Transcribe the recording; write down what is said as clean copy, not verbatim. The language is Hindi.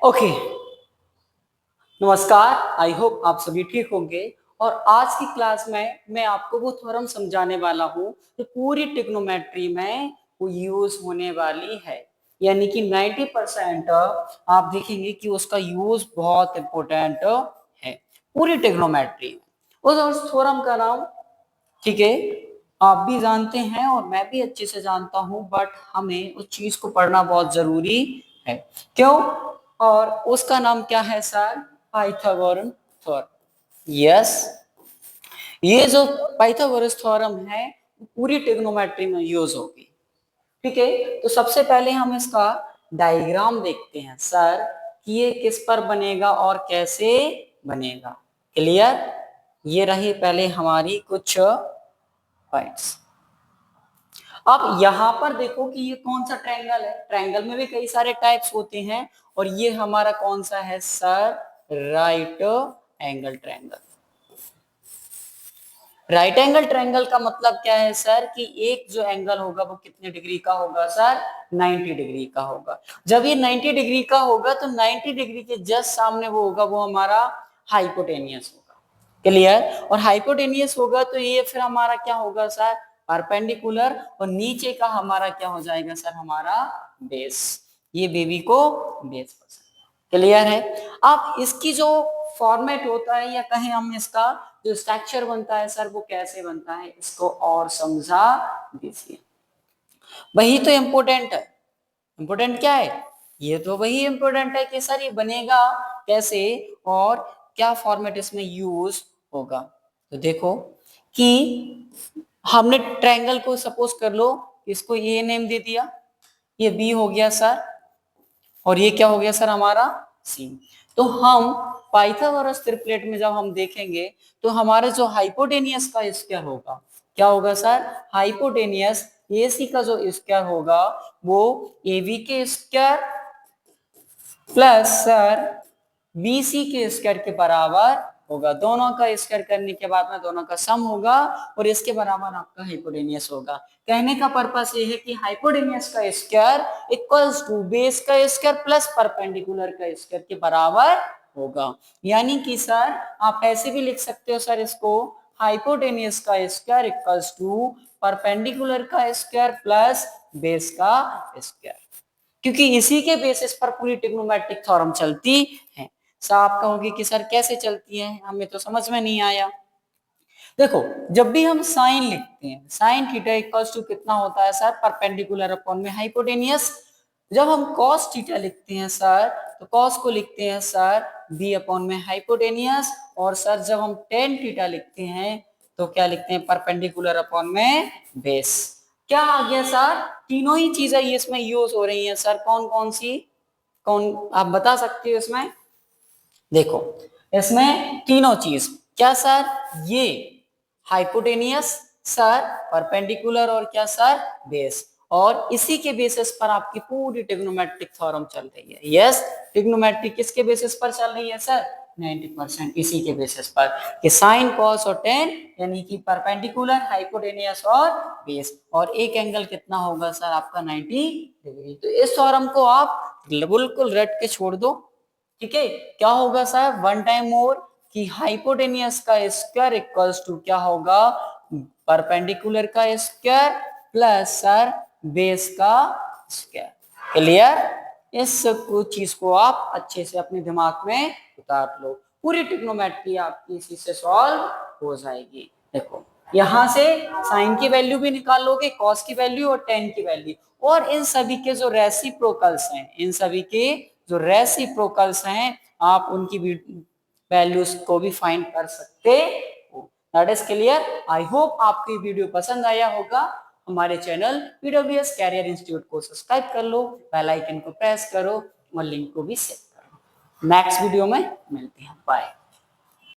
ओके, नमस्कार। आई होप आप सभी ठीक होंगे। और आज की क्लास में मैं आपको वो थ्योरम समझाने वाला हूँ जो पूरी ट्रिग्नोमेट्री में वो यूज होने वाली है। यानी कि 90% आप देखेंगे कि उसका यूज बहुत इंपॉर्टेंट है पूरी ट्रिग्नोमेट्री में। उस थ्योरम का नाम, ठीक है, आप भी जानते हैं और मैं भी अच्छे से जानता हूं, बट हमें उस चीज को पढ़ना बहुत जरूरी है। क्यों? और उसका नाम क्या है सर? Pythagorean theorem. यस, ये जो पाइथागोरस थ्योरम है पूरी ट्रिग्नोमेट्री में यूज होगी। ठीक है, तो सबसे पहले हम इसका डायग्राम देखते हैं सर कि ये किस पर बनेगा और कैसे बनेगा। क्लियर? ये रही पहले हमारी कुछ पॉइंट्स। अब यहाँ पर देखो कि ये कौन सा ट्रायंगल है। ट्रायंगल में भी कई सारे टाइप्स होते हैं और ये हमारा कौन सा है sir? Right angle triangle. Right angle triangle का मतलब क्या है सर? कि एक जो एंगल होगा वो कितने डिग्री का होगा सर? 90 डिग्री का होगा। जब ये 90 डिग्री का होगा तो 90 डिग्री के जस्ट सामने वो होगा, वो हमारा हाइपोटेनियस होगा। क्लियर? और हाइपोटेनियस होगा तो ये फिर हमारा क्या होगा सर? परपेंडिकुलर। और नीचे का हमारा क्या हो जाएगा सर? हमारा बेस। ये बेबी को बेस पसंद। क्लियर है? अब इसकी जो फॉर्मेट होता है या कहें हम इसका जो स्ट्रक्चर बनता है सर, वो कैसे बनता है इसको और समझा दीजिए। वही तो इम्पोर्टेंट है। इम्पोर्टेंट क्या है? ये तो वही इम्पोर्टेंट है कि सर ये बनेगा कैसे और क्या फॉर्मेट इसमें यूज होगा। तो देखो कि हमने ट्रायंगल को सपोज कर लो, इसको ये नेम दे दिया, ये बी हो गया सर, और ये क्या हो गया सर? हमारा सी। तो हम पाइथागोरस ट्रिपलेट में जब हम देखेंगे तो हमारे जो हाइपोटेनियस का स्क्वायर होगा, क्या होगा सर? हाइपोटेनियस एसी का जो स्क्वायर होगा वो एबी के स्क्वायर प्लस सर बीसी के स्क्वायर के बराबर होगा। दोनों का स्क्वायर करने के बाद में दोनों का सम होगा और इसके बराबर आपका हाइपोटेनियस होगा। कहने का पर्पस ये है कि हाइपोटेनियस का स्क्वायर इक्वल्स टू बेस का स्क्वायर प्लस परपेंडिकुलर का स्क्वायर के बराबर होगा। यानी कि सर आप ऐसे भी लिख सकते हो सर इसको, हाइपोटेनियस का स्क्वायर इक्वल्स टू परपेंडिकुलर का स्क्वायर प्लस बेस का स्क्वायर, क्योंकि इसी के बेसिस पर पूरी ट्रिग्नोमेट्रिक थ्योरम चलती है। सर आप कहोगे कि सर कैसे चलती है, हमें तो समझ में नहीं आया। देखो, जब भी हम साइन लिखते हैं, साइन थीटा इक्वल्स टू कितना होता है सर? परपेंडिकुलर अपॉन में हाइपोटेनियस। जब हम कॉस थीटा लिखते हैं सर, तो कॉस को लिखते हैं सर बी अपॉन में हाइपोटेनियस। और सर जब हम टेन थीटा लिखते हैं तो क्या लिखते हैं? परपेंडिकुलर अपॉन में बेस। क्या आ गया सर? तीनों ही चीजें ये इसमें यूज हो रही हैं सर। कौन कौन सी? कौन आप बता सकते हो इसमें? देखो, इसमें तीनों चीज क्या सर? ये हाइपोटेनियस सर, परपेंडिकुलर और क्या सर? बेस। और इसी के बेसिस पर आपकी पूरी ट्रिग्नोमेट्रिक थ्योरम चल रही है। यस, ट्रिग्नोमेट्रिक किसके बेसिस पर चल रही है सर? 90% इसी के बेसिस पर कि साइन कॉस और टेन, यानी कि परपेंडिकुलर, हाइपोटेनियस और बेस। और एक एंगल कितना होगा सर? आपका 90 डिग्री। तो इस थ्योरम को आप बिल्कुल रट के छोड़ दो। ठीक है, क्या होगा सर? वन टाइम मोर कि हाइपोटेनियस का स्क्वायर इक्वल्स टू क्या होगा? परपेंडिकुलर का स्क्वायर प्लस सर बेस का स्क्वायर। क्लियर? इस चीज को आप अच्छे से अपने दिमाग में उतार लो, पूरी ट्रिग्नोमेट्री आपकी इसी से सॉल्व हो जाएगी। देखो, यहां से साइन की वैल्यू भी निकाल लोगे, कॉस की वैल्यू और टेन की वैल्यू, और इन सभी के जो रेसिप्रोकल्स हैं, इन सभी के जो रेसिप्रोकल्स हैं, आप उनकी वैल्यूज को भी फाइंड कर सकते हो। That is clear. I hope आपको ये वीडियो पसंद आया होगा। हमारे चैनल PWS कैरियर इंस्टीट्यूट को सब्सक्राइब कर लो, बेल आइकन को प्रेस करो और लिंक को भी शेयर करो। नेक्स्ट वीडियो में मिलते हैं। बाय।